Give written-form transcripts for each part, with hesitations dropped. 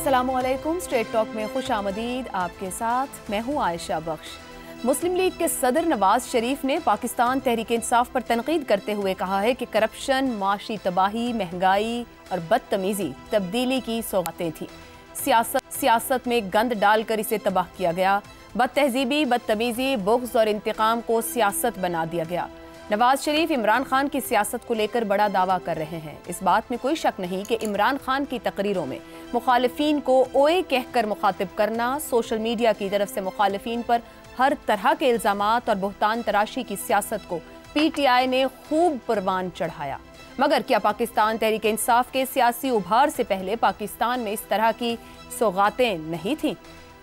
अस्सलामुअलैकुम। Straight talk में खुश आमदीद। आपके साथ मैं हूँ आयशा बख्श। मुस्लिम लीग के सदर नवाज शरीफ ने पाकिस्तान तहरीक इंसाफ पर तनकीद करते हुए कहा है कि करप्शन, माशी तबाही, महंगाई और बदतमीजी तब्दीली की सौगातें थी। सियासत में गंद डालकर इसे तबाह किया गया। बदतहजीबी, बदतमीजी, बुग़्ज़ और इंतकाम को सियासत बना दिया गया। नवाज शरीफ इमरान खान की सियासत को लेकर बड़ा दावा कर रहे हैं। इस बात में कोई शक नहीं कि इमरान खान की तकरीरों में मुखालिफिन को ओए कहकर मुखातिब करना, सोशल मीडिया की तरफ से मुखालिफिन पर हर तरह के इल्ज़ामात और बुहतान तराशी की सियासत को PTI ने खूब परवान चढ़ाया। मगर क्या पाकिस्तान तहरीक इंसाफ के सियासी उभार से पहले पाकिस्तान में इस तरह की सौगातें नहीं थीं?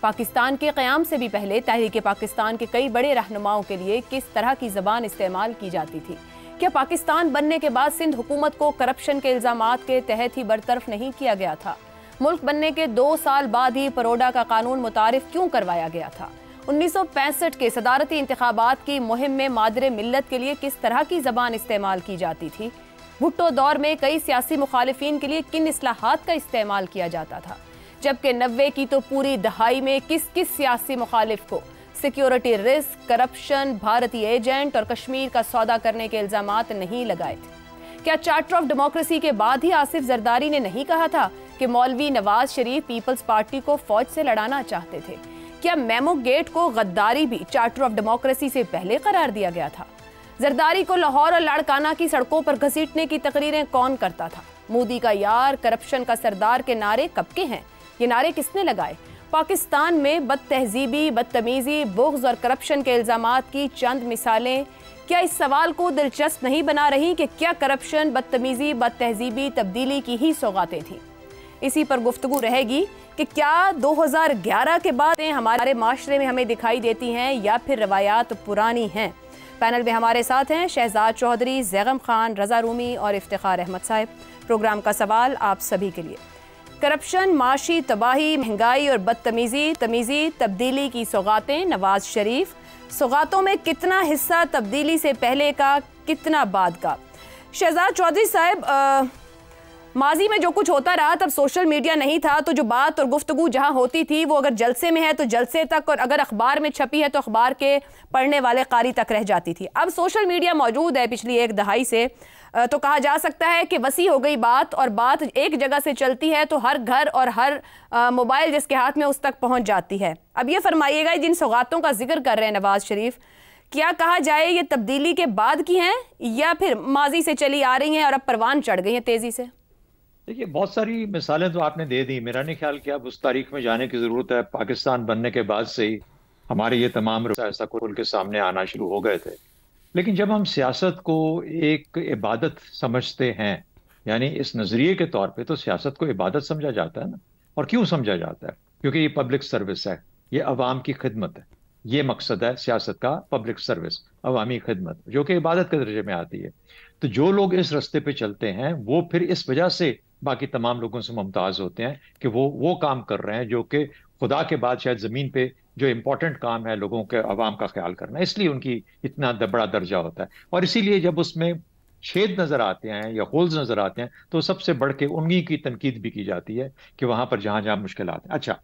पाकिस्तान के क़याम से भी पहले तहरीक पाकिस्तान के कई बड़े रहनुमाओं के लिए किस तरह की ज़बान इस्तेमाल की जाती थी? क्या पाकिस्तान बनने के बाद सिंध हुकूमत को करप्शन के इल्ज़ामात के तहत ही बरतरफ नहीं किया गया था? मुल्क बनने के 2 साल बाद ही परोडा का कानून मुतारिफ क्यों करवाया गया था? 1965 के सदारती इंतखाबात की मुहिम में मादरे मिल्लत के लिए किस तरह की ज़बान इस्तेमाल की जाती थी? भुट्टो दौर में कई सियासी मुखालिफिन के लिए किन इस्लाहात का इस्तेमाल किया जाता था? जबकि 90 की तो पूरी दहाई में किस किस सियासी मुखालिफ को सिक्योरिटी रिस्क, करप्शन, भारतीय एजेंट और कश्मीर का सौदा करने के इल्ज़ामात नहीं लगाए थे? क्या चार्टर ऑफ डेमोक्रेसी के बाद ही आसिफ जरदारी ने नहीं कहा था कि मौलवी नवाज शरीफ पीपल्स पार्टी को फौज से लड़ाना चाहते थे? क्या मेमो गेट को गद्दारी भी चार्टर ऑफ डेमोक्रेसी से पहले करार दिया गया था? जरदारी को लाहौर और लाड़काना की सड़कों पर घसीटने की तकरीरें कौन करता था? मोदी का यार, करप्शन का सरदार के नारे कब के हैं? ये नारे किसने लगाए? पाकिस्तान में बदतहजीबी, बदतमीजी, बुग़्ज़ और करप्शन के इल्ज़ामात की चंद मिसालें क्या इस सवाल को दिलचस्प नहीं बना रही कि क्या करप्शन, बदतमीजी, बदतहजीबी तब्दीली की ही सौगातें थी? इसी पर गुफ्तगू रहेगी कि क्या 2011 के बाद हमारे माशरे में हमें दिखाई देती हैं या फिर रवायात पुरानी हैं? पैनल में हमारे साथ हैं शहजाद चौधरी, ज़ैगम खान, रज़ा रूमी और इफ्तिखार अहमद साहब। प्रोग्राम का सवाल आप सभी के लिए। करप्शन, माशी तबाही, महंगाई और बदतमीजी तब्दीली की सौगातें। नवाज शरीफ, सौगातों में कितना हिस्सा तब्दीली से पहले का, कितना बाद का? शहजाद चौधरी साहब, माजी में जो कुछ होता रहा तब सोशल मीडिया नहीं था, तो जो बात और गुफ्तगू जहां होती थी वो अगर जलसे में है तो जलसे तक, और अगर अखबार में छपी है तो अखबार के पढ़ने वाले कारी तक रह जाती थी। अब सोशल मीडिया मौजूद है पिछली 1 दहाई से, तो कहा जा सकता है कि वसी हो गई बात, और बात एक जगह से चलती है तो हर घर और हर मोबाइल जिसके हाथ में उस तक पहुंच जाती है। अब ये फरमाइएगा, जिन सौगातों का जिक्र कर रहे हैं नवाज शरीफ, क्या कहा जाए ये तब्दीली के बाद की हैं या फिर माजी से चली आ रही हैं और अब परवान चढ़ गई हैं तेजी से? देखिए, बहुत सारी मिसालें तो आपने दे दी। मेरा नहीं ख्याल कि अब उस तारीख में जाने की जरूरत है। पाकिस्तान बनने के बाद से ही हमारे ये तमाम ऐसा खुल के सामने आना शुरू हो गए थे। लेकिन जब हम सियासत को एक इबादत समझते हैं, यानी इस नजरिए के तौर पे, तो सियासत को इबादत समझा जाता है ना। और क्यों समझा जाता है? क्योंकि ये पब्लिक सर्विस है, ये अवाम की खिदमत है। ये मकसद है सियासत का, पब्लिक सर्विस, अवामी खिदमत, जो कि इबादत के दर्जे में आती है। तो जो लोग इस रास्ते पे चलते हैं वो फिर इस वजह से बाकी तमाम लोगों से मुमताज होते हैं कि वो काम कर रहे हैं जो कि खुदा के बाद शायद जमीन पे जो इंपॉर्टेंट काम है, लोगों के अवाम का ख्याल करना, इसलिए उनकी इतना बड़ा दर्जा होता है। और इसीलिए जब उसमें छेद नजर आते हैं या होल्स नजर आते हैं तो सबसे बढ़ के उन्हीं की तनकीद भी की जाती है कि वहां पर जहां जहां मुश्किलात हैं। अच्छा,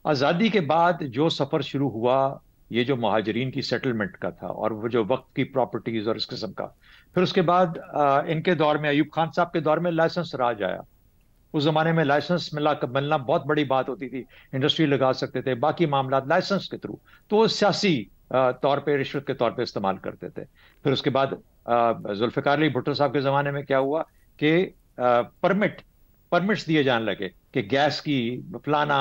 आज़ादी के बाद जो सफ़र शुरू हुआ, ये जो महाजरीन की सेटलमेंट का था और वो जो वक्त की प्रॉपर्टीज और इस किस्म का, फिर उसके बाद इनके दौर में, अयूब खान साहब के दौर में लाइसेंस राज आया। उस जमाने में लाइसेंस मिलना बहुत बड़ी बात होती थी। इंडस्ट्री लगा सकते थे, बाकी मामला लाइसेंस के थ्रू, तो वो सियासी तौर पे, रिश्वत के तौर पे इस्तेमाल करते थे। फिर उसके बाद जुल्फिकार अली भुट्टो साहब के जमाने में क्या हुआ कि परमिट्स दिए जाने लगे कि गैस की, फलाना,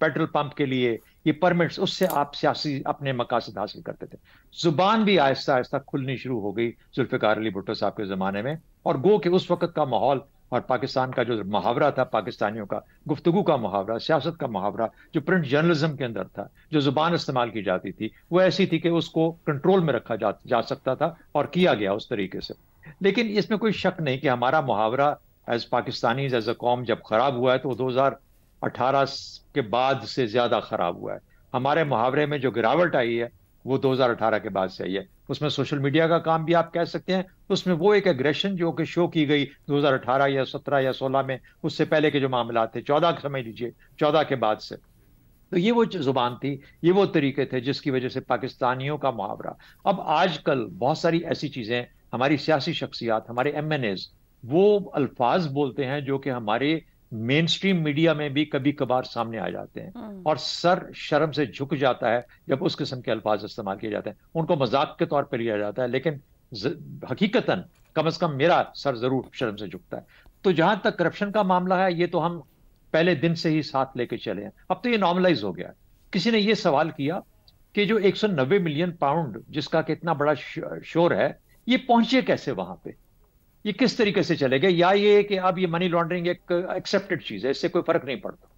पेट्रोल पंप के लिए ये परमिट्स, उससे आप सियासी अपने मकासद हासिल करते थे। जुबान भी आहिस्ता आहिस्ता खुलनी शुरू हो गई जुल्फिकार अली भुट्टो साहब के जमाने में। और गो कि उस वक्त का माहौल और पाकिस्तान का जो मुहावरा था, पाकिस्तानियों का गुफ्तगू का मुहावरा, सियासत का मुहावरा, जो प्रिंट जर्नलिज्म के अंदर था, जो जुबान इस्तेमाल की जाती थी, वो ऐसी थी कि उसको कंट्रोल में रखा जा सकता था, और किया गया उस तरीके से। लेकिन इसमें कोई शक नहीं कि हमारा मुहावरा एज पाकिस्तानी, एज अ कौम, जब खराब हुआ है तो 2018 के बाद से ज्यादा खराब हुआ है। हमारे मुहावरे में जो गिरावट आई है वो 2018 के बाद से आई है। उसमें सोशल मीडिया का काम भी आप कह सकते हैं, उसमें वो एक एग्रेशन जो कि शो की गई 2018 या 17 या 16 में, उससे पहले के जो मामला थे, 14 समझ लीजिए, 14 के बाद से। तो ये वो जुबान थी, ये वो तरीके थे जिसकी वजह से पाकिस्तानियों का मुहावरा। अब आजकल बहुत सारी ऐसी चीजें, हमारी सियासी शख्सियात, हमारे एमएनएज, वो अल्फाज बोलते हैं जो कि हमारे मेन स्ट्रीम मीडिया में भी कभी कभार सामने आ जाते हैं, और सर शर्म से झुक जाता है जब उस किस्म के अल्फाज इस्तेमाल किए जाते हैं। उनको मजाक के तौर पर लिया जाता है, लेकिन हकीकतन कम से कम मेरा सर जरूर शर्म से झुकता है। तो जहां तक करप्शन का मामला है, ये तो हम पहले दिन से ही साथ लेके चले हैं, अब तो ये नॉर्मलाइज हो गया है। किसी ने ये सवाल किया कि जो 190 मिलियन पाउंड जिसका कितना बड़ा शोर है, ये पहुंचे कैसे वहां पे, ये किस तरीके से चले गए, या ये कि अब ये मनी लॉन्ड्रिंग एक एक्सेप्टेड चीज है, इससे कोई फर्क नहीं पड़ता।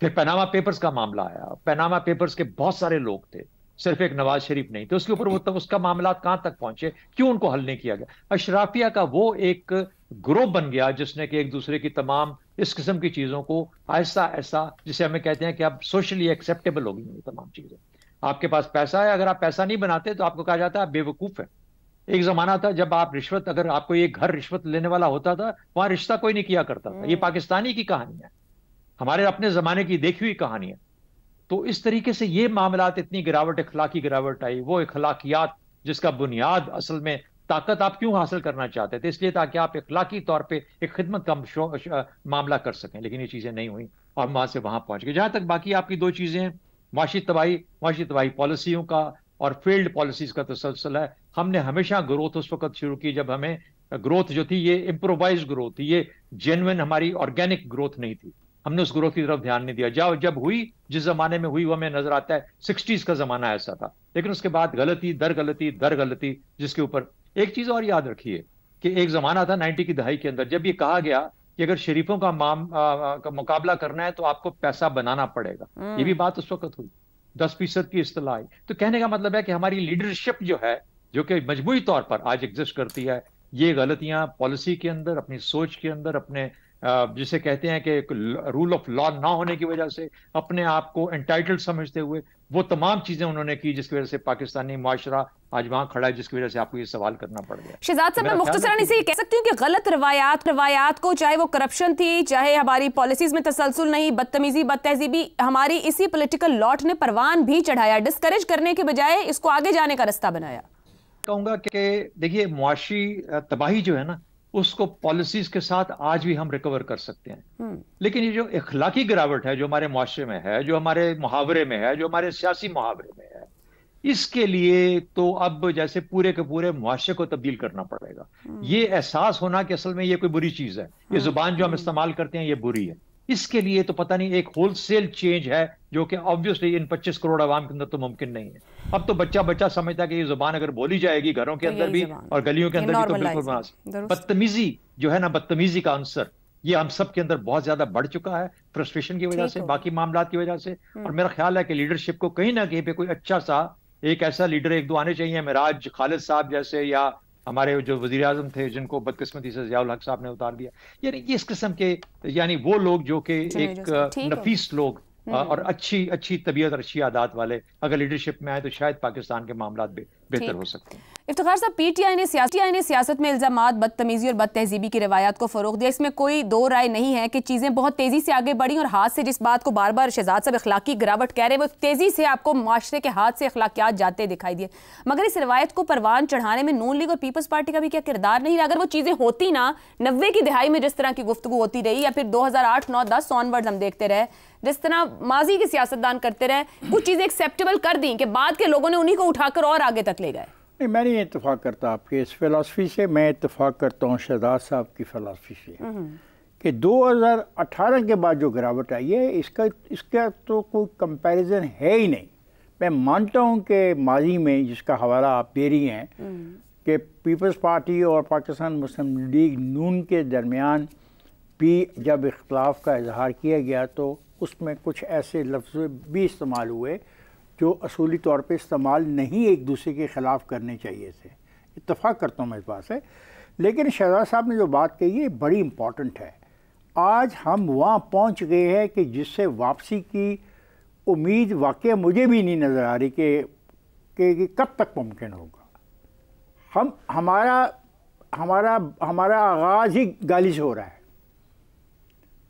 फिर पनामा पेपर्स का मामला आया, पनामा पेपर्स के बहुत सारे लोग थे, सिर्फ एक नवाज शरीफ नहीं, तो उसके ऊपर वो तब उसका मामला कहां तक पहुंचे, क्यों उनको हल नहीं किया गया। अशराफिया का वो एक ग्रोह बन गया जिसने कि एक दूसरे की तमाम इस किस्म की चीजों को आहिस्ता आहिस्ता, जिसे हमें कहते हैं कि अब सोशली एक्सेप्टेबल हो गई ये तमाम चीजें। आपके पास पैसा है, अगर आप पैसा नहीं बनाते तो आपको कहा जाता है आप बेवकूफ है। एक जमाना था जब आप रिश्वत, अगर आपको एक घर रिश्वत लेने वाला होता था, वहां रिश्ता कोई नहीं किया करता था। ये पाकिस्तानी की कहानी है, हमारे अपने जमाने की देखी हुई कहानी है। तो इस तरीके से ये मामलात, इतनी गिरावट, इखलाकी गिरावट आई, वो इखलाकियात जिसका बुनियाद असल में ताकत आप क्यों हासिल करना चाहते थे, इसलिए ताकि आप इखलाकी तौर पे एक खिदमत का मामला कर सकें, लेकिन ये चीजें नहीं हुई और वहां से वहां पहुंच गए। जहां तक बाकी आपकी दो चीजें हैं, माशी तबाही पॉलिसियों का और फील्ड पॉलिसीज का तसलसल है। हमने हमेशा ग्रोथ उस वक्त शुरू की जब हमें ग्रोथ जो थी ये इम्प्रोवाइज ग्रोथ थी, ये जेन्युइन हमारी ऑर्गेनिक ग्रोथ नहीं थी। हमने उस ग्रोथ की तरफ ध्यान नहीं दिया। जब हुई, जिस जमाने में हुई वो हमें नजर आता है 60s का जमाना ऐसा था, लेकिन उसके बाद गलती दर गलती दर गलती, जिसके ऊपर एक चीज और याद रखिए कि एक जमाना था 90 की दहाई के अंदर जब ये कहा गया कि अगर शरीफों का मुकाबला करना है तो आपको पैसा बनाना पड़ेगा। ये भी बात उस वक्त हुई, 10% की इस्तेलाह आई। तो कहने का मतलब है कि हमारी लीडरशिप जो है, जो कि मजबूरी तौर पर आज एग्जिस्ट करती है, ये गलतियां पॉलिसी के अंदर, अपनी सोच के अंदर, अपने जिसे कहते हैं कि रूल ऑफ लॉ ना होने की वजह से, अपने आप को एंटाइटल्ड समझते हुए, वो तमाम चीजें उन्होंने की जिसकी वजह से पाकिस्तानी मुआशरा आज वहां खड़ा है, जिसकी वजह से आपको ये सवाल करना पड़ गया। शहजाद साहब, मैं मुख्तसरन इसे कह सकती हूँ कि गलत रवायात को, चाहे वो करप्शन थी, चाहे हमारी पॉलिसीज में तसलसल नहीं, बदतमीजी बदतहजीबी, हमारी इसी पॉलिटिकल लॉट ने परवान भी चढ़ाया, डिस्करेज करने के बजाय इसको आगे जाने का रास्ता बनाया। कहूंगा कि देखिए, मुआशी तबाही जो है ना, उसको पॉलिसीज के साथ आज भी हम रिकवर कर सकते हैं, लेकिन ये जो इखलाकी गिरावट है जो हमारे मुआशरे में है, जो हमारे मुहावरे में है, जो हमारे सियासी मुहावरे में है, इसके लिए तो अब जैसे पूरे के पूरे मुआशरे को तब्दील करना पड़ेगा। ये एहसास होना कि असल में ये कोई बुरी चीज है, ये जुबान जो हम इस्तेमाल करते हैं ये बुरी है, इसके लिए तो पता नहीं एक होलसेल चेंज है जो कि ऑब्वियसली इन 25 करोड़ आवाम के अंदर तो मुमकिन नहीं है। अब तो बच्चा बच्चा समझता है कि ये जुबान अगर बोली जाएगी घरों के अंदर भी और गलियों के अंदर भी तो बिल्कुल बदतमीजी जो है ना, बदतमीजी का आंसर ये हम सब के अंदर बहुत ज्यादा बढ़ चुका है, फ्रस्ट्रेशन की वजह से, बाकी मामला की वजह से। और मेरा ख्याल है कि लीडरशिप को कहीं ना कहीं पे कोई अच्छा सा एक ऐसा लीडर एक दो आने चाहिए, मिराज खालिद साहब जैसे, या हमारे जो वजीर आजम थे जिनको बदकिस्मती से ज़ियाउल हक साहब ने उतार दिया, यानी इस किस्म के, यानी वो लोग जो कि एक नफीस लोग और अच्छी तबीयत और अच्छी आदत वाले अगर लीडरशिप में आए तो शायद पाकिस्तान के मामला बेहतर हो सकते हैं। इफ्तिखार साहब, पीटीआई ने सियासत में इल्जामात, बदतमीजी और बदतहजीबी की रवायात को फरोग दिया, इसमें कोई दो राय नहीं है कि चीज़ें बहुत तेज़ी से आगे बढ़ी और हाथ से, जिस बात को बार बार शहजाद साहब इखलाकी गिरावट कह रहे हैं, वो तेज़ी से आपको माशरे के हाथ से अखलाकियात जाते दिखाई दिए। मगर इस रवायत को परवान चढ़ाने में नून लीग और पीपल्स पार्टी का भी क्या किरदार नहीं रहा? अगर वो चीज़ें होती ना 90 की दिहाई में जिस तरह की गुफ्तगू होती रही, या फिर 2008, 9, 10 ऑनवर्ड्स हम देखते रहे, जिस तरह माजी के सियासतदान करते रहे, कुछ चीज़ें एक्सेप्टेबल कर दी कि बाद के लोगों ने उन्हीं को उठाकर और आगे तक ले गए। नहीं, मैं नहीं इत्तेफाक करता आपके इस फ़िलासफ़ी से। मैं इत्तेफाक करता हूँ शहजाद साहब की फ़िलासफ़ी से कि 2018 के बाद जो गिरावट आई है इसका तो कोई कंपैरिजन है ही नहीं। मैं मानता हूँ कि माजी में जिसका हवाला आप दे रही हैं कि पीपल्स पार्टी और पाकिस्तान मुस्लिम लीग नून के दरमियान भी जब इख्तलाफ का इजहार किया गया तो उसमें कुछ ऐसे लफ्ज़ भी इस्तेमाल हुए जो असूली तौर पे इस्तेमाल नहीं एक दूसरे के ख़िलाफ़ करने चाहिए थे। इत्तेफाक करता हूँ मैं इस बात से, लेकिन शहजाद साहब ने जो बात कही है बड़ी इम्पॉर्टेंट है। आज हम वहाँ पहुँच गए हैं कि जिससे वापसी की उम्मीद वाकई मुझे भी नहीं नज़र आ रही कि कि कब तक मुमकिन होगा। हमारा आगाज़ ही गाली से हो रहा है।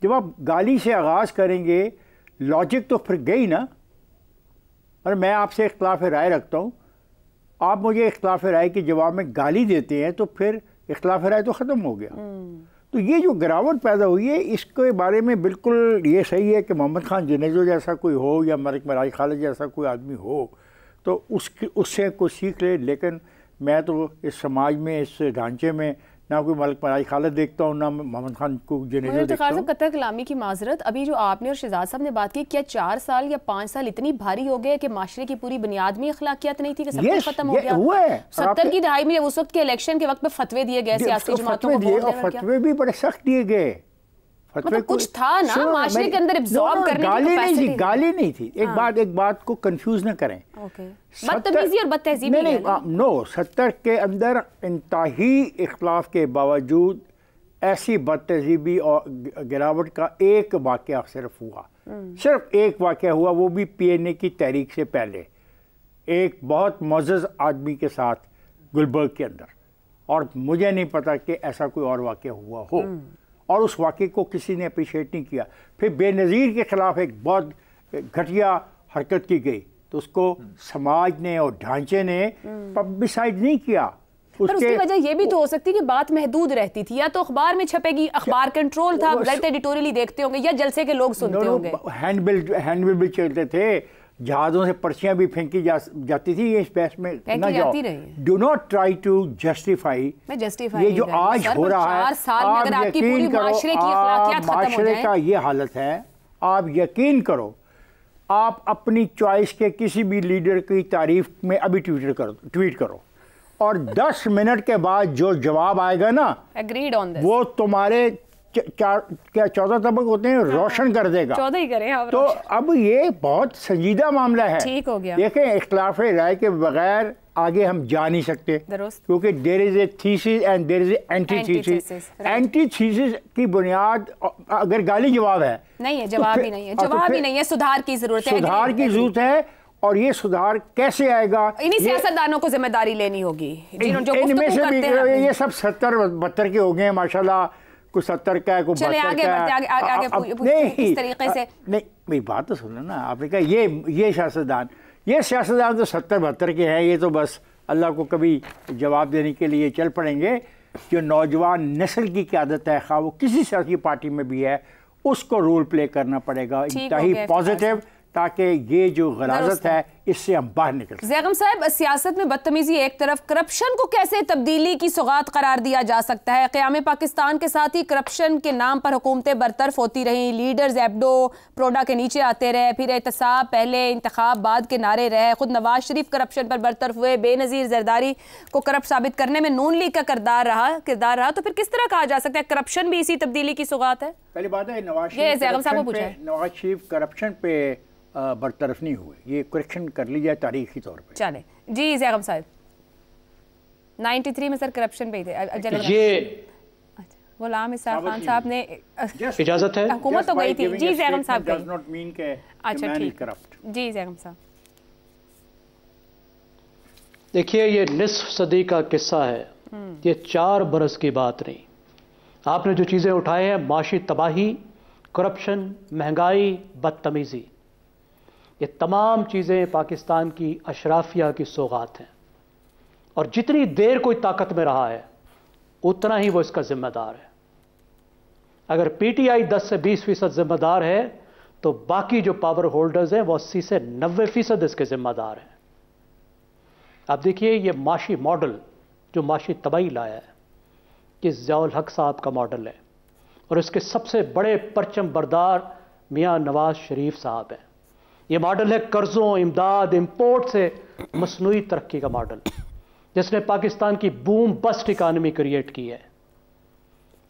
जब आप गाली से आगाज़ करेंगे, लॉजिक तो फिर गई ना। और मैं आपसे इख्तिलाफ राय रखता हूँ, आप मुझे इख्तिलाफ राय के जवाब में गाली देते हैं, तो फिर इख्तिलाफ राय तो ख़त्म हो गया। तो ये जो गिरावट पैदा हुई है, इसके बारे में बिल्कुल ये सही है कि मोहम्मद खान जुनेजो जैसा कोई हो या मलिक मराज खालिद जैसा कोई आदमी हो तो उससे कोई सीख ले। लेकिन मैं तो इस समाज में, इस ढांचे में ना कोई मलिक मराज खालिद देखता हूँ, ना मोहम्मद खान को जुनेजो देखता हूँ। कत्ल कलामी की माजरत, अभी जो आपने और शहजाद साहब ने बात की, क्या 4 साल या 5 साल इतनी भारी हो गए कि माशरे की पूरी बुनियाद में अखलाकियात नहीं थी कि सब कुछ खत्म हो गया? हुआ है 70 की दहाई में उस वक्त के इलेक्शन के वक्त पे फतवे दिए गए सियासी जमातों को, फतवे भी बड़े सख्त दिए गए। मतलब कुछ था ना माशरे के अंदर एब्जॉर्ब करने की कैपेसिटी। गाली नहीं थी। एक बात को कंफ्यूज न करें। बदतमीजी और बदतहजीबी नहीं, 70 के अंदर इंतहाई इख्तिलाफ के बावजूद ऐसी बदतहजीबी और गिरावट का एक वाक़या सिर्फ हुआ, सिर्फ एक वाक़या हुआ, वो भी PNA की तहरीक से पहले एक बहुत मुअज़्ज़ज़ आदमी के साथ गुलबर्ग के अंदर। और मुझे नहीं पता कि ऐसा कोई और वाक़या हुआ हो, और उस वाक़े को किसी ने अप्रिशिएट नहीं किया। फिर बेनज़ीर के ख़िलाफ़ एक बहुत घटिया हरकत की गई, तो उसको समाज ने और ढांचे ने पब्लिसाइज नहीं किया। पर उसकी वजह ये भी तो हो सकती है कि बात महदूद रहती थी, या तो अखबार में छपेगी, अखबार कंट्रोल था, गलत एडिटोरियली देखते होंगे, या जलसे के लोग सुनते होंगे। हैंडबिल भी चलते थे, जहाज़ों से पर्चियां भी फेंकी जाती थी। ये इस बहस में ना जाओ। Do not try to justify ये जो आज हो रहा है। आप यकीन करो, माशरे का ये हालत है, आप यकीन करो, आप अपनी चॉइस के किसी भी लीडर की तारीफ में अभी ट्वीट करो और 10 मिनट के बाद जो जवाब आएगा ना, एग्रीड ऑन दिस, वो तुम्हारे 14 तबक होते हैं, रोशन कर देगा। 14 ही करें। तो अब ये बहुत संजीदा मामला है। ठीक हो गया। देखें, इख्तिलाफ राय के बगैर आगे हम जा नहीं सकते, क्योंकि there is a thesis and there is a antithesis. Antithesis की बुनियाद अगर गाली जवाब है, नहीं है, जवाब ही नहीं है, जवाब ही नहीं है, सुधार की जरूरत है, सुधार की जरूरत है। और ये सुधार कैसे आएगा? इन्हीं सियासतदानों को जिम्मेदारी लेनी होगी, इनमें से भी ये सब 70-72 के हो गए हैं माशाल्लाह। कुछ 70 का है, कुछ 72 का है। इस तरीके से नहीं, मेरी बात तो सुनो ना। आपने कहा ये सियासतदान तो 70-72 के हैं, ये तो बस अल्लाह को कभी जवाब देने के लिए चल पड़ेंगे। जो नौजवान नस्ल की क़यादत है, खा वो किसी सियासी पार्टी में भी है, उसको रोल प्ले करना पड़ेगा इंतहाई पॉजिटिव, ताकि ये जो गलाजत है इससे हम बाहर निकल सकें। ज़ैगम साहब, सियासत में बदतमीजी एक तरफ, करप्शन को कैसे तब्दीली की सौगात करार दिया जा सकता है? क़याम पाकिस्तान के साथ ही करप्शन के नाम पर हुकूमतें बरतरफ होती रहीं, लीडर्स एब्डो प्रोडा के नीचे आते रहे, फिर एहतसाब पहले इंतखाब बाद के नारे रहे, खुद नवाज शरीफ करप्शन पर बरतरफ हुए, बेनज़ीर जरदारी को करप्ट साबित करने में नून लीग का किरदार रहा, तो फिर किस तरह कहा जा सकता है करप्शन भी इसी तब्दीली की सौगात है? पहली बात है, नवाज शरीफ करप्शन पे बरतरफ नहीं हुए, ये करेक्शन कर ली जाए तारीखी तौर पे। चले जी ज़ैगम साहब, 93 में सर करप्शन पे ही थे। ये गुलाम इसाक खान साहब ने इजाजत है, हुकूमत तो गई थी। जी ज़ैगम साहब, अच्छा ठीक, जी ज़ैगम साहब। देखिए, ये निस्फ सदी का किस्सा है, ये 4 बरस की बात नहीं। आपने जो चीज़ें उठाए हैं, माशी तबाही, करप्शन, महंगाई, बदतमीज़ी, ये तमाम चीज़ें पाकिस्तान की अशराफिया की सौगात हैं। और जितनी देर कोई ताकत में रहा है, उतना ही वो इसका जिम्मेदार है। अगर PTI 10 से 20% जिम्मेदार है, तो बाकी जो पावर होल्डर्स हैं वो 80 से 90% इसके जिम्मेदार हैं। अब देखिए, ये माशी मॉडल जो माशी तबाही लाया है, ये ज़ियाउल हक साहब का मॉडल है, और इसके सबसे बड़े परचम बरदार मियाँ नवाज शरीफ साहब हैं। ये मॉडल है कर्ज़ों, इमदाद, इंपोर्ट से मसनूई तरक्की का मॉडल, जिसने पाकिस्तान की बूम बस्ट इकानमी क्रिएट की है,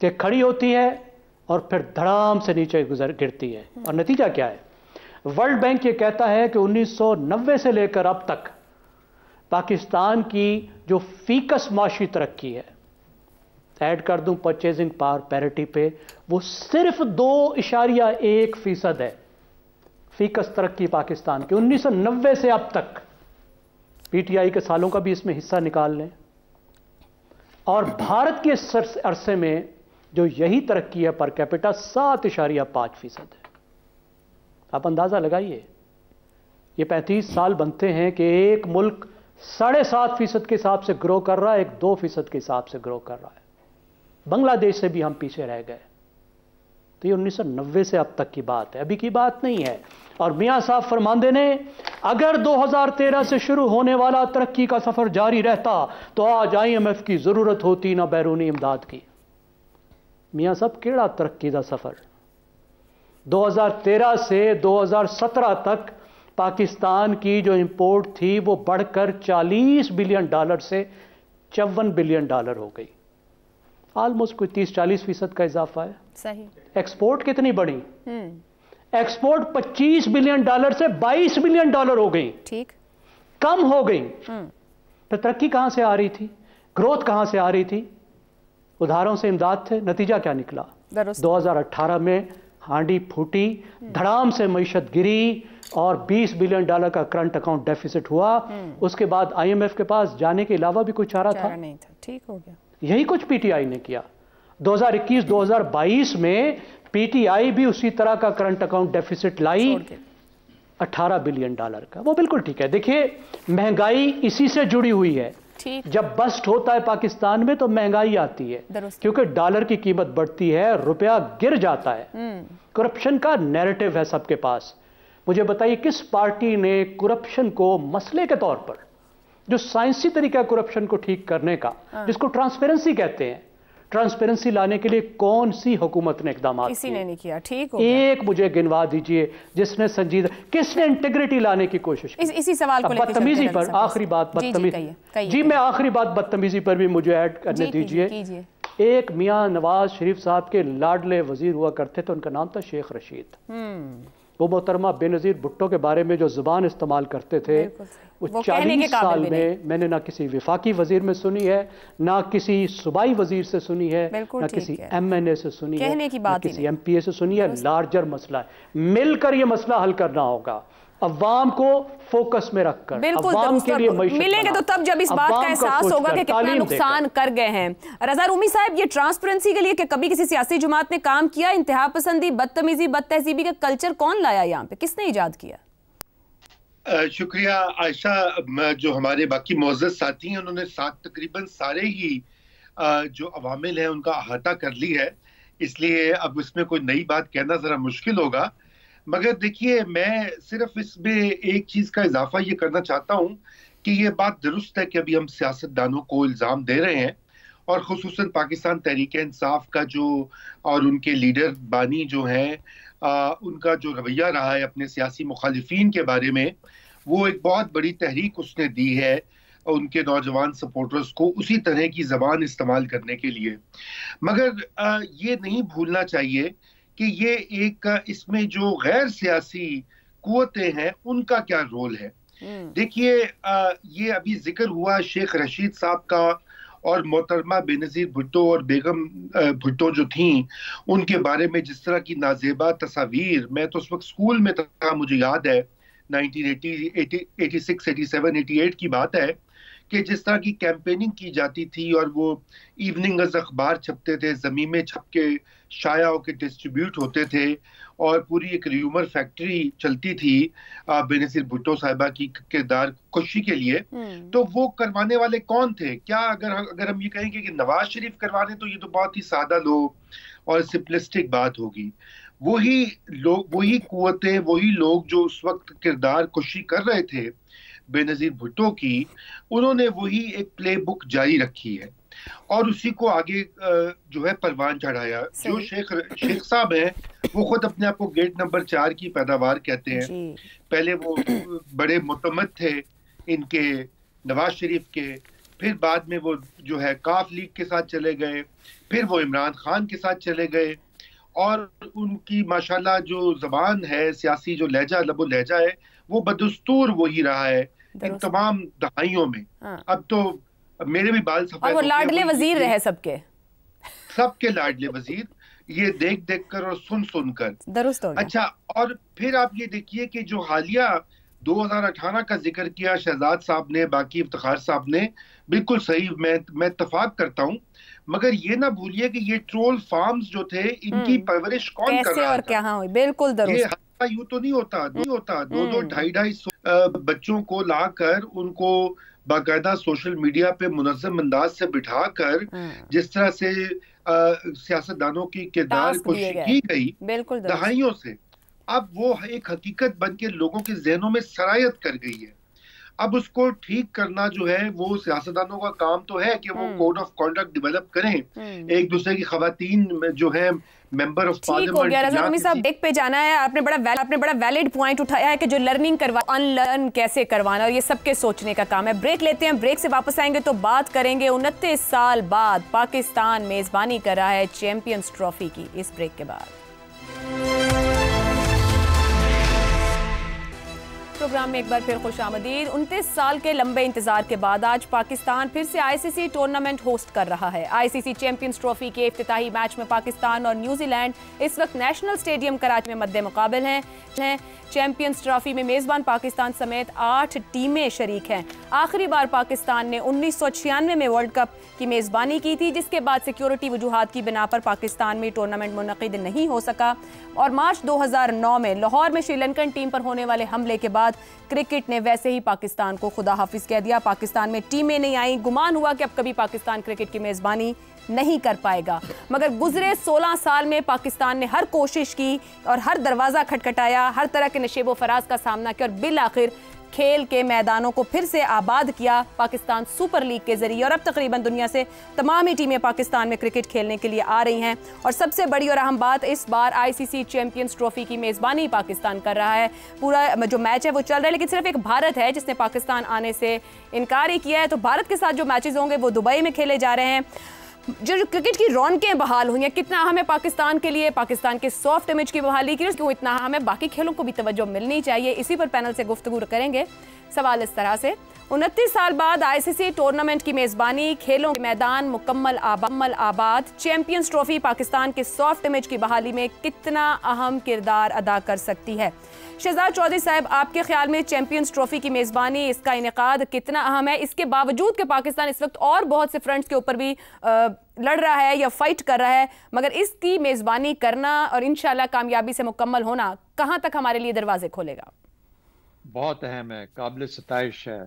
कि खड़ी होती है और फिर धड़ाम से नीचे गिरती है। और नतीजा क्या है? वर्ल्ड बैंक ये कहता है कि 1990 से लेकर अब तक पाकिस्तान की जो फीकस माशी तरक्की है, ऐड कर दूं परचेजिंग पावर पैरिटी पे, वो सिर्फ 2.1% है। फीकस तरक्की पाकिस्तान की 1990 से अब तक पीटीआई के सालों का भी इसमें हिस्सा निकाल लें, और भारत के अरसे में जो यही तरक्की है पर कैपिटा 7.5% है। आप अंदाजा लगाइए, ये 35 साल बनते हैं कि एक मुल्क 7.5% के हिसाब से ग्रो कर रहा है, एक 2% के हिसाब से ग्रो कर रहा है। बांग्लादेश से भी हम पीछे रह गए। तो ये 1990 से अब तक की बात है, अभी की बात नहीं है। और मियां साहब फरमांदे ने अगर 2013 से शुरू होने वाला तरक्की का सफर जारी रहता तो आज IMF की जरूरत होती ना बैरूनी इमदाद की। मियां साहब केड़ा तरक्की का सफर? 2013 से 2017 तक पाकिस्तान की जो इंपोर्ट थी वो बढ़कर $40 बिलियन से $54 बिलियन हो गई। ऑलमोस्ट कोई 30-40% का इजाफा है। सही। एक्सपोर्ट कितनी बढ़ी? एक्सपोर्ट $25 बिलियन से $22 बिलियन हो गई। ठीक, कम हो गई। तो तरक्की कहां से आ रही थी? ग्रोथ कहां से आ रही थी? उधारों से इमदाद थे। नतीजा क्या निकला? 2018 में हांडी फूटी, धड़ाम से मईशत गिरी और $20 बिलियन का करंट अकाउंट डेफिसिट हुआ। उसके बाद IMF के पास जाने के अलावा भी कोई चारा नहीं था। ठीक हो गया। यही कुछ पीटीआई ने किया। 2021-2022 में पीटीआई भी उसी तरह का करंट अकाउंट डेफिसिट लाई, $18 बिलियन का। वो बिल्कुल ठीक है। देखिए, महंगाई इसी से जुड़ी हुई है। जब बस्ट होता है पाकिस्तान में तो महंगाई आती है, क्योंकि डॉलर की कीमत बढ़ती है, रुपया गिर जाता है। करप्शन का नैरेटिव है सबके पास। मुझे बताइए, किस पार्टी ने करप्शन को मसले के तौर पर, जो साइंसी तरीका करप्शन को ठीक करने का, जिसको ट्रांसपेरेंसी कहते हैं, ट्रांसपेरेंसी लाने के लिए कौन सी हुकूमत ने इकदाम किए? किसी ने नहीं किया। ठीक हो गया। एक मुझे गिनवा दीजिए जिसने संजीदा, किसने इंटीग्रिटी लाने की कोशिश की? इसी सवाल को लेकर बदतमीजी पर आखिरी बात, बदतमीजी जी, मैं आखिरी बात बदतमीजी पर भी मुझे ऐड करने दीजिए। एक मियां नवाज शरीफ साहब के लाडले वजीर हुआ करते थे, उनका नाम था शेख रशीद। वो मोहतरमा बेनज़ीर भुट्टो के बारे में जो जुबान इस्तेमाल करते थे, वो 40 साल में मैंने ना किसी विफाकी वजीर में सुनी है, ना किसी सूबाई वजीर से सुनी है, ना किसी MNA से सुनी है, ना किसी MPA से सुनी है। लार्जर मसला है, मिलकर ये मसला हल करना होगा, अवाम को फोकस में रखकर। अवाम के लिए मिलेंगे तो तब जब इस बात का एहसास होगा कि कितना नुकसान कर गए हैं। रजा रूमी साहब, ये ट्रांसपेरेंसी के लिए कि कभी किसी सियासी जमात ने काम किया? इंतहा पसंदी, बदतमीजी, बदतहजीबी का कल्चर कौन लाया यहाँ पे? किसने इजाद किया? शुक्रिया आयशा। जो हमारे बाकी मोअज़्ज़ज़ साथी हैं, उन्होंने तकरीबन सारे ही जो अवामिल हैं उनका अहाता कर ली है, इसलिए अब इसमें कोई नई बात कहना जरा मुश्किल होगा। मगर देखिए, मैं सिर्फ इसमें एक चीज का इजाफा ये करना चाहता हूं कि ये बात दुरुस्त है कि अभी हम सियासतदानों को इल्जाम दे रहे हैं, और खुसूसन पाकिस्तान तहरीक इंसाफ का जो और उनके लीडर बानी जो हैं, उनका जो रवैया रहा है अपने सियासी मुखालिफिन के बारे में, वो एक बहुत बड़ी तहरीक उसने दी है उनके नौजवान सपोर्टर्स को उसी तरह की जबान इस्तेमाल करने के लिए। मगर ये नहीं भूलना चाहिए कि ये एक, इसमें जो गैर सियासी कुव्वतें हैं उनका क्या रोल है। देखिए, ये अभी जिक्र हुआ शेख रशीद साहब का, और मोहतरमा बेनज़ीर भुट्टो और बेगम भुट्टो जो थीं, उनके बारे में जिस तरह की नाजेबा तस्वीर, मैं तो उस वक्त स्कूल में था, मुझे याद है 1986, 87, 88 की बात है, कि जिस तरह की कैंपेनिंग की जाती थी, और वो इवनिंग अखबार छपते थे, ज़मीमें छप के शाया होकर डिस्ट्रीब्यूट होते थे, और पूरी एक र्यूमर फैक्ट्री चलती थी बेनज़ीर भुट्टो साहिबा की किरदार खुशी के लिए। तो वो करवाने वाले कौन थे? क्या अगर हम ये कहेंगे कि नवाज शरीफ करवाने, तो ये तो बहुत ही सादा लो और सिंपलिस्टिक बात होगी। वही लोग, वही कुव्वतें, वही लोग जो उस वक्त किरदार खुशी कर रहे थे बेनज़ीर भुट्टो की, उन्होंने वही एक प्ले बुक जारी रखी है और उसी को आगे जो है परवान चढ़ाया। जो शेख साहब हैं, वो खुद अपने आप को गेट नंबर 4 की पैदावार कहते हैं। पहले वो बड़े मुतमद थे इनके नवाज शरीफ के, फिर बाद में वो जो है काफ लीग के साथ चले गए, फिर वो इमरान खान के साथ चले गए, और उनकी माशाल्लाह जो जबान है, सियासी जो लहजा, लबो लहजा है, वो बदस्तूर वही रहा है इन तमाम दहाइयों में। अब तो मेरे भी बाल सफेद, और वो लाडले वजीर रहे सबके लाडले वजीर, ये देख देख कर और सुन सुन कर। दुरुस्त हो गया। अच्छा, और फिर आप ये देखिए कि जो हालिया 2018 का जिक्र किया शहजाद साहब ने, बाकी इफ्तिखार साहब ने, बिल्कुल सही, मैं इत्तेफाक करता हूं। मगर ये ना भूलिए कि ये ट्रोल फार्म्स जो थे, इनकी परवरिश कौन कर रहा और था? क्या हुई? बिल्कुल दुरुस्त। ये यूं तो नहीं होता 2-2, 2.5 बच्चों को लाकर उनको बाकायदा सोशल मीडिया पे मुनज़्ज़म अंदाज से बिठाकर जिस तरह से सियासतदानों की किरदार कोशिश की गई दहाइयों से, अब वो एक हकीकत बन के लोगों के जहनों में सरायत कर गई है। अब उसको ठीक करना जो है वो सियासतदानों का काम तो है कि वो कोड ऑफ कॉन्डक्ट डेवलप करें, एक दूसरे की खवातीन जो है मेंबर ऑफ पार्लियामेंट। साहब ब्रेक पे जाना है। आपने बड़ा वैलिड पॉइंट उठाया है कि जो लर्निंग करवा अनलर्न कैसे करवाना, और ये सबके सोचने का काम है। ब्रेक लेते हैं, ब्रेक से वापस आएंगे तो बात करेंगे 29 साल बाद पाकिस्तान मेजबानी कर रहा है चैंपियंस ट्रॉफी की। इस ब्रेक के बाद प्रोग्राम में एक बार फिर खुशामदीद। 29 साल के लंबे इंतजार के बाद आज पाकिस्तान फिर से आईसीसी टूर्नामेंट होस्ट कर रहा है। आईसीसी चैंपियंस ट्रॉफी के इफ्तिताही मैच में पाकिस्तान और न्यूजीलैंड इस वक्त नेशनल स्टेडियम कराची में मद्दे मुकाबिल हैं। चैंपियंस ट्रॉफी में मेजबान पाकिस्तान समेत 8 टीमें शरीक हैं। आखिरी बार पाकिस्तान ने 1996 में वर्ल्ड कप की मेजबानी की थी, जिसके बाद सिक्योरिटी वजूहात की बिना पर पाकिस्तान में टूर्नामेंट मुनक़िद नहीं हो सका। और मार्च 2009 में लाहौर में श्रीलंकन टीम पर होने वाले हमले के बाद क्रिकेट ने वैसे ही पाकिस्तान को खुदा हाफिज कह दिया। पाकिस्तान में टीमें नहीं आई, गुमान हुआ कि अब कभी पाकिस्तान क्रिकेट की मेजबानी नहीं कर पाएगा। मगर गुजरे 16 साल में पाकिस्तान ने हर कोशिश की और हर दरवाज़ा खटखटाया, हर तरह के नशेबो फराज का सामना किया और बिल आखिर खेल के मैदानों को फिर से आबाद किया पाकिस्तान सुपर लीग के जरिए। और अब तकरीबन दुनिया से तमाम ही टीमें पाकिस्तान में क्रिकेट खेलने के लिए आ रही हैं। और सबसे बड़ी और अहम बात, इस बार आईसीसी चैंपियंस ट्रॉफी की मेज़बानी पाकिस्तान कर रहा है। पूरा जो मैच है वो चल रहा है, लेकिन सिर्फ एक भारत है जिसने पाकिस्तान आने से इनकार ही किया है। तो भारत के साथ जो मैचेस होंगे वो दुबई में खेले जा रहे हैं। जो क्रिकेट की रौनकें बहाल हुई हैं, कितना अहम है पाकिस्तान के लिए, पाकिस्तान के सॉफ्ट इमेज की बहाली के लिए क्यों इतना अहम है, बाकी खेलों को भी तवज्जो मिलनी चाहिए। इसी पर पैनल से गुफ्तगू करेंगे। सवाल इस तरह से, 29 साल बाद आईसीसी टूर्नामेंट की मेजबानी, खेलों के मैदान मुकम्मल आबाद, चैंपियंस ट्रॉफी पाकिस्तान के सॉफ्ट इमेज की बहाली में कितना अहम किरदार अदा कर सकती है? शहजाद चौधरी साहब, आपके ख्याल में चैंपियंस ट्रॉफी की मेजबानी, इसका इनेकाद कितना अहम है? इसके बावजूद कि पाकिस्तान इस वक्त और बहुत से फ्रंट्स के ऊपर भी लड़ रहा है या फाइट कर रहा है, मगर इसकी मेजबानी करना और इंशाल्लाह कामयाबी से मुकम्मल होना कहां तक हमारे लिए दरवाजे खोलेगा? बहुत अहम है, काबिल सताइश है।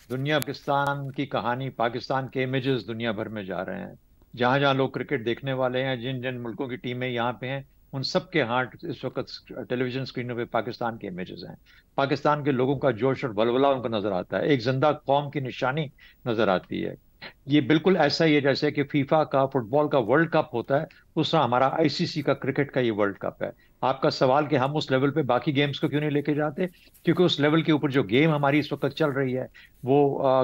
दुनिया पाकिस्तान की कहानी, पाकिस्तान के इमेजेस दुनिया भर में जा रहे हैं। जहां जहां लोग क्रिकेट देखने वाले हैं, जिन जिन मुल्कों की टीमें यहाँ पे हैं, उन सब के हाथ इस वक्त टेलीविजन स्क्रीनों पे पाकिस्तान के इमेजेस हैं। पाकिस्तान के लोगों का जोश और बलबला उनको नजर आता है, एक जिंदा कौम की निशानी नजर आती है। ये बिल्कुल ऐसा ही है जैसे कि फीफा का फुटबॉल का वर्ल्ड कप होता है, उस तरह हमारा आईसीसी का क्रिकेट का ये वर्ल्ड कप है। आपका सवाल कि हम उस लेवल पे बाकी गेम्स को क्यों नहीं लेके जाते, क्योंकि उस लेवल के ऊपर जो गेम हमारी इस वक्त चल रही है वो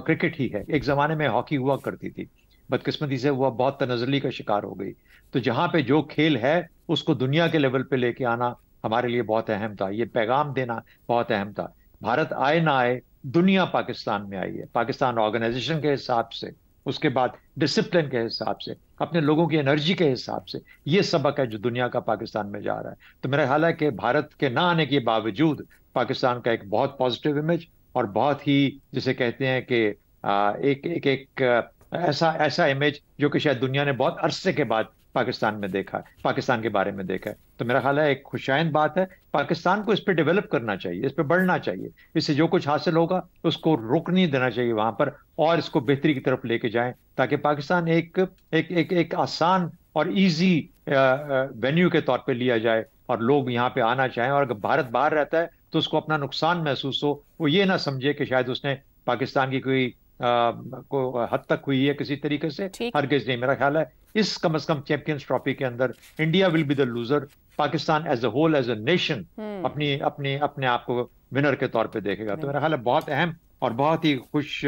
क्रिकेट ही है। एक जमाने में हॉकी हुआ करती थी, बदकिस्मती से वो बहुत तनज़ली का शिकार हो गई। तो जहाँ पे जो खेल है उसको दुनिया के लेवल पे लेके आना हमारे लिए बहुत अहम था, ये पैगाम देना बहुत अहम था। भारत आए ना आए, दुनिया पाकिस्तान में आई है। पाकिस्तान ऑर्गेनाइजेशन के हिसाब से, उसके बाद डिसिप्लिन के हिसाब से, अपने लोगों की एनर्जी के हिसाब से, ये सबक है जो दुनिया का पाकिस्तान में जा रहा है। तो मेरा ख्याल है कि भारत के ना आने के बावजूद पाकिस्तान का एक बहुत पॉजिटिव इमेज और बहुत ही जिसे कहते हैं कि एक ऐसा इमेज जो कि शायद दुनिया ने बहुत अरसे के बाद पाकिस्तान में देखा है, पाकिस्तान के बारे में देखा है। तो मेरा ख्याल है एक खुशाइंद बात है। पाकिस्तान को इस पे डेवलप करना चाहिए, इस पे बढ़ना चाहिए। इससे जो कुछ हासिल होगा उसको रुक नहीं देना चाहिए वहां पर, और इसको बेहतरी की तरफ लेके जाएं, ताकि पाकिस्तान एक आसान और इजी वेन्यू के तौर पे लिया जाए और लोग यहाँ पे आना चाहें। और अगर भारत बाहर रहता है तो उसको अपना नुकसान महसूस हो, वो ये ना समझे कि शायद उसने पाकिस्तान की कोई को हद तक हुई है किसी तरीके से। हरगिज़ नहीं। मेरा ख्याल है इस कम से कम चैंपियंस ट्रॉफी के अंदर India will be the loser. Pakistan as a whole, as a nation अपने आप को विनर के तौर पे देखेगा। तो मेरा ख्याल है बहुत अहम और बहुत ही खुश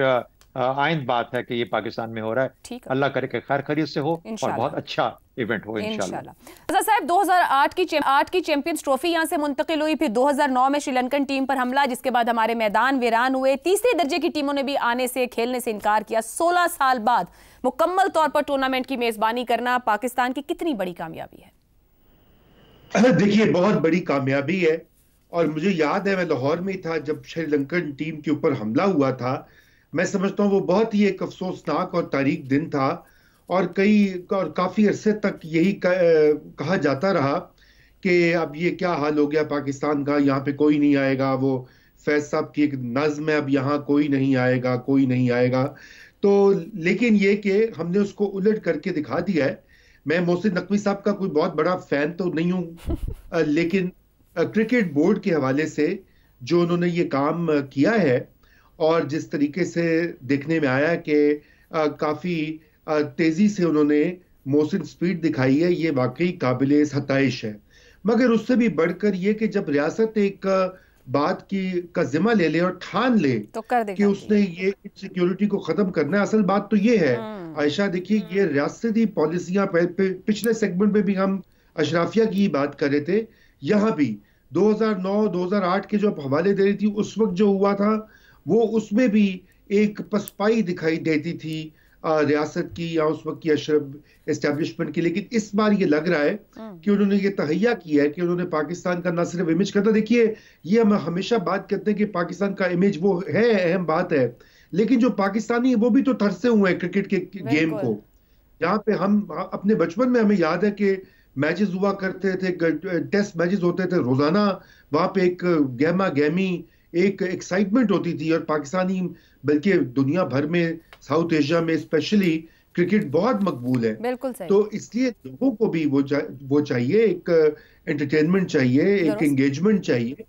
आइंद बात है कि ये पाकिस्तान में हो रहा है। अल्लाह करे कि खैर खैरियत से हो और बहुत अच्छा इवेंट हो इंशाल्लाह। साहब, 2008 की चैंपियंस ट्रॉफी यहां से मुंतकिल हुई, फिर 2009 में श्रीलंकन टीम पर हमला, जिसके बाद हमारे मैदान वीरान हुए। तीसरे दर्जे की टीमों ने भी आने से, खेलने से इनकार किया। 16 साल बाद मुकम्मल तौर पर टूर्नामेंट की मेजबानी करना पाकिस्तान की कितनी बड़ी कामयाबी है? देखिए, बहुत बड़ी कामयाबी है। और मुझे याद है मैं लाहौर में था जब श्रीलंकन टीम के ऊपर हमला हुआ था। मैं समझता हूँ वो बहुत ही एक अफसोसनाक और तारीख दिन था, और काफी अरसे तक यही कहा जाता रहा कि अब ये क्या हाल हो गया पाकिस्तान का, यहाँ पे कोई नहीं आएगा। वो फैज साहब की एक नज्म है, अब यहाँ कोई नहीं आएगा, कोई नहीं आएगा। तो लेकिन ये कि हमने उसको उलट करके दिखा दिया है। मैं मोहसिन नकवी साहब का कोई बहुत बड़ा फैन तो नहीं हूँ, लेकिन क्रिकेट बोर्ड के हवाले से जो उन्होंने ये काम किया है और जिस तरीके से देखने में आया कि काफी तेजी से उन्होंने मोहसिन स्पीड दिखाई है, ये वाकई काबिल सताइश है। मगर उससे भी बढ़कर ये कि जब रियासत एक बात का जिम्मा ले ले और ठान ले तो कर कि उसने ये सिक्योरिटी को खत्म करना है, असल बात तो ये है आयशा, देखिए ये रियासती पॉलिसियां पिछले सेगमेंट में भी हम अशराफिया की बात कर रहे थे, यहाँ भी 2009-2008 के जो हवाले दे रही थी उस वक्त जो हुआ था वो उसमें भी एक पसपाई दिखाई देती थी रियासत की या उस वक्त की अशरफ एस्टेब्लिशमेंट की। लेकिन इस बार ये लग रहा है कि उन्होंने ये तहैया किया है कि उन्होंने पाकिस्तान का न सिर्फ इमेज करना, देखिए ये हम हमेशा बात करते हैं कि पाकिस्तान का इमेज वो है, अहम बात है, लेकिन जो पाकिस्तानी है वो भी तो तरसे हुए हैं क्रिकेट के गेम को। यहाँ पे हम अपने बचपन में हमें याद है कि मैचेस हुआ करते थे, टेस्ट मैचेस होते थे रोजाना, वहां पे एक गहमा गहमी एक एक्साइटमेंट होती थी, और पाकिस्तानी बल्कि दुनिया भर में साउथ एशिया में स्पेशली क्रिकेट बहुत मकबूल है। बिल्कुल सही। तो इसलिए लोगों को भी वो चाहिए, एक एंटरटेनमेंट चाहिए, एक एंगेजमेंट चाहिए,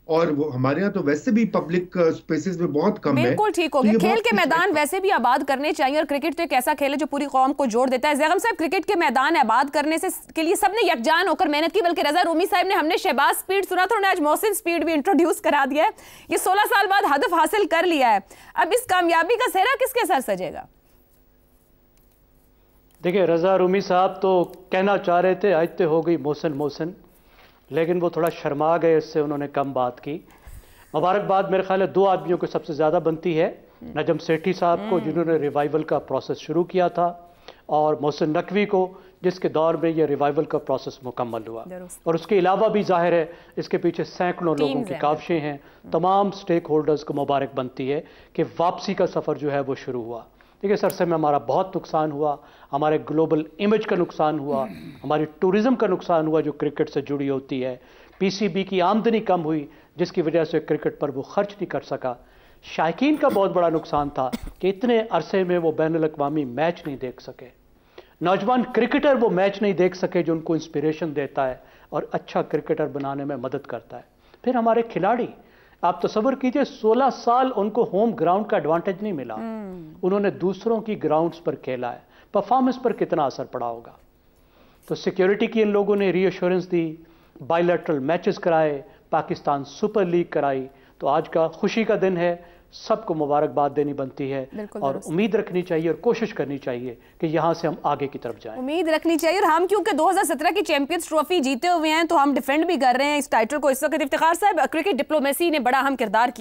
और वो हमारे यहाँ तो वैसे भी पब्लिक स्पेसेस में बहुत कम है। बिल्कुल ठीक हो गया। खेल के मैदान वैसे भी आबाद करने चाहिए, और क्रिकेट तो एक ऐसा खेल है जो पूरी कौम को जोड़ देता है। ज़ैगम साहब, क्रिकेट के मैदान आबाद करने से के लिए सबने यकजान होकर मेहनत की, बल्कि रजा रूमी साहब ने, हमने शहबाज स्पीड सुना था, उन्होंने आज मोहसिन स्पीड भी इंट्रोड्यूस करा दिया है। ये 16 साल बाद हदफ हासिल कर लिया है। अब इस कामयाबी का सेहरा किसके सर सजेगा? देखिए, रजा रूमी साहब तो कहना चाह रहे थे आज तो हो गई मोहसिन मोहसिन, लेकिन वो थोड़ा शर्मा गए, इससे उन्होंने कम बात की। मुबारकबाद मेरे ख्याल है 2 आदमियों को सबसे ज़्यादा बनती है, नजम सेठी साहब को जिन्होंने रिवाइवल का प्रोसेस शुरू किया था, और मोहसिन नकवी को जिसके दौर में ये रिवाइवल का प्रोसेस मुकम्मल हुआ। और उसके अलावा भी जाहिर है इसके पीछे सैकड़ों लोगों की काविशें हैं। तमाम स्टेक होल्डर्स को मुबारक बनती है कि वापसी का सफ़र जो है वो शुरू हुआ। देखिए, सरसे में हमारा बहुत नुकसान हुआ, हमारे ग्लोबल इमेज का नुकसान हुआ, हमारी टूरिज़म का नुकसान हुआ जो क्रिकेट से जुड़ी होती है। पीसीबी की आमदनी कम हुई जिसकी वजह से क्रिकेट पर वो खर्च नहीं कर सका। शायकीन का बहुत बड़ा नुकसान था कि इतने अरसे में वो बैनुल अक़वामी मैच नहीं देख सके, नौजवान क्रिकेटर वो मैच नहीं देख सके जो उनको इंस्पिरेशन देता है और अच्छा क्रिकेटर बनाने में मदद करता है। फिर हमारे खिलाड़ी, आप तसव्वुर कीजिए 16 साल उनको होम ग्राउंड का एडवांटेज नहीं मिला, उन्होंने दूसरों की ग्राउंड्स पर खेला है, परफॉर्मेंस पर कितना असर पड़ा होगा। तो सिक्योरिटी की इन लोगों ने रीअश्योरेंस दी, बायलैटरल मैचेस कराए, पाकिस्तान सुपर लीग कराई। तो आज का खुशी का दिन है, सबको मुबारकबाद देनी बनती है, और उम्मीद रखनी चाहिए और कोशिश करनी चाहिए कि यहाँ से हम आगे की तरफ जाएं। उम्मीद रखनी चाहिए, और हम क्योंकि 2017 की चैंपियंस ट्रॉफी जीते हुए हैं तो हम डिफेंड भी कर रहे हैं इस टाइटल को इस वक्त। इफ्तिखार साहब, क्रिकेट डिप्लोमेसी ने बड़ा अहम किरदार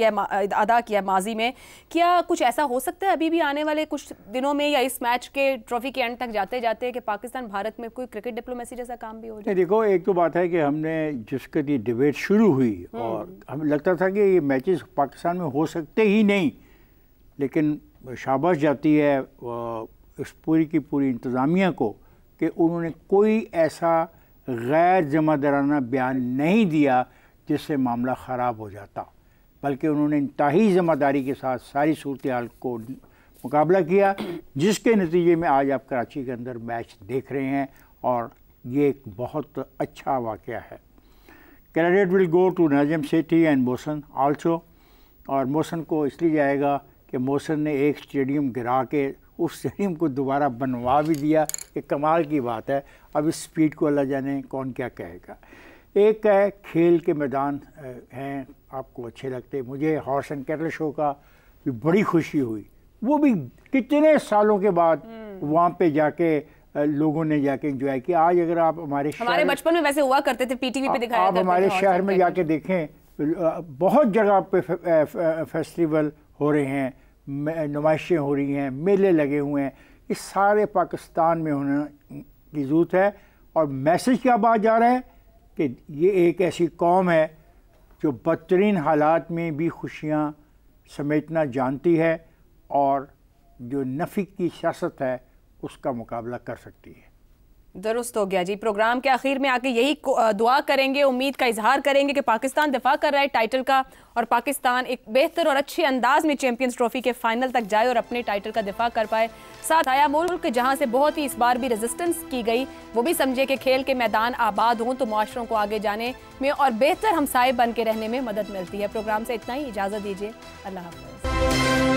अदा किया माजी में, क्या कुछ ऐसा हो सकता है अभी भी आने वाले कुछ दिनों में या इस मैच के ट्रॉफी के एंड तक जाते जाते कि पाकिस्तान भारत में कोई क्रिकेट डिप्लोमेसी जैसा काम भी हो जाए? देखो, एक तो बात है कि हमने जिसकी डिबेट शुरू हुई और हमें लगता था कि ये मैचेस पाकिस्तान में हो सकते ही नहीं, लेकिन शाबाश जाती है इस पूरी की पूरी इंतज़ामिया को कि उन्होंने कोई ऐसा गैर ज़िम्मेदाराना बयान नहीं दिया जिससे मामला ख़राब हो जाता, बल्कि उन्होंने इंतहाई ज़िम्मेदारी के साथ सारी सूरत हाल को मुकाबला किया, जिसके नतीजे में आज आप कराची के अंदर मैच देख रहे हैं, और ये एक बहुत अच्छा वाक़या है। Credit will go to Najam Sethi and Mohsin also, और मोहसिन को इसलिए जाएगा कि मोहसिन ने एक स्टेडियम गिरा के उस स्टेडियम को दोबारा बनवा भी दिया, कि कमाल की बात है। अब इस स्पीड को अल्लाह जाने कौन क्या कहेगा। एक है खेल के मैदान हैं, आपको अच्छे लगते, मुझे हॉर्स एंड कैटल शो का भी बड़ी खुशी हुई, वो भी कितने सालों के बाद वहाँ पे जाके लोगों ने जाके एंजॉय किया। आज अगर आप हमारे बचपन में वैसे हुआ करते थे, पीटीवी पे दिखाया, आप हमारे शहर में जाके देखें, बहुत जगह पे फेस्टिवल हो रहे हैं, नुमाइशें हो रही हैं, मेले लगे हुए हैं। इस सारे पाकिस्तान में होने की ज़रूरत है, और मैसेज क्या बात जा रहा है कि ये एक ऐसी कौम है जो बदतरीन हालात में भी खुशियाँ समेटना जानती है और जो नफ़ी की सियासत है उसका मुकाबला कर सकती है। दुरुस्त हो गया जी। प्रोग्राम के आखिर में आके यही दुआ करेंगे, उम्मीद का इजहार करेंगे कि पाकिस्तान दिफा कर रहा है टाइटल का और पाकिस्तान एक बेहतर और अच्छे अंदाज में चैंपियंस ट्रॉफी के फाइनल तक जाए और अपने टाइटल का दिफा कर पाए। साथ आया मुल्क जहां से बहुत ही इस बार भी रेजिस्टेंस की गई, वो भी समझे कि खेल के मैदान आबाद हों तो मुआशरों को आगे जाने में और बेहतर हमसाये बन के रहने में मदद मिलती है। प्रोग्राम से इतना ही, इजाज़त दीजिए, अल्लाह हाफ़िज़।